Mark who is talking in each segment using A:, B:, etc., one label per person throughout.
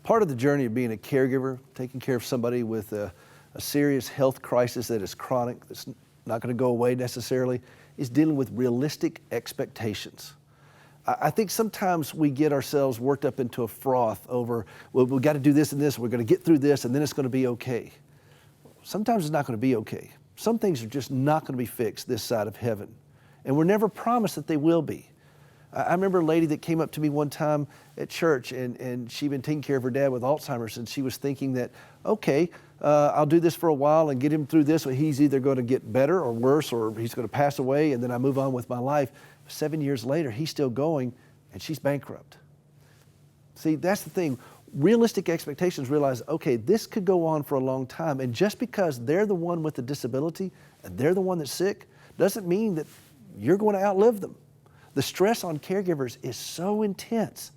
A: Part of the journey of being a caregiver, taking care of somebody with a serious health crisis that is chronic, that's not going to go away necessarily, is dealing with realistic expectations. I think sometimes we get ourselves worked up into a froth over, well, we've got to do this and this, we're going to get through this, and then it's going to be okay. Sometimes it's not going to be okay. Some things are just not going to be fixed this side of heaven, and we're never promised that they will be. I remember a lady that came up to me one time at church, and she'd been taking care of her dad with Alzheimer's, and she was thinking that, okay, I'll do this for a while and get him through this, but he's either going to get better or worse, or he's going to pass away, and then I move on with my life. 7 years later, he's still going, and she's bankrupt. See, that's the thing. Realistic expectations realize, okay, this could go on for a long time, and just because they're the one with the disability and they're the one that's sick doesn't mean that you're going to outlive them. The stress on caregivers is so intense,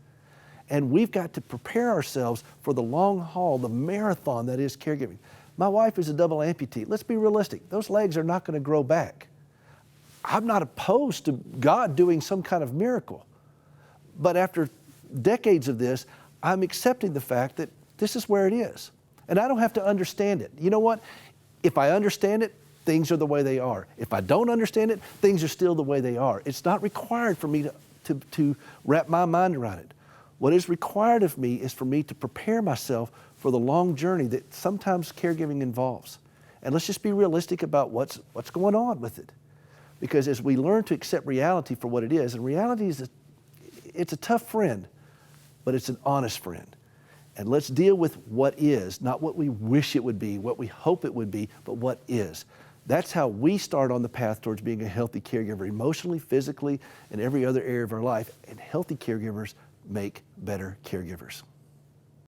A: and we've got to prepare ourselves for the long haul, the marathon that is caregiving. My wife is a double amputee. Let's be realistic. Those legs are not going to grow back. I'm not opposed to God doing some kind of miracle, but after decades of this, I'm accepting the fact that this is where it is, and I don't have to understand it. You know what? If I understand it, things are the way they are. If I don't understand it, things are still the way they are. It's not required for me to wrap my mind around it. What is required of me is for me to prepare myself for the long journey that sometimes caregiving involves. And let's just be realistic about what's going on with it. Because as we learn to accept reality for what it is, and reality is it's a tough friend, but it's an honest friend. And let's deal with what is, not what we wish it would be, what we hope it would be, but what is. That's how we start on the path towards being a healthy caregiver, emotionally, physically, and every other area of our life. And healthy caregivers make better caregivers.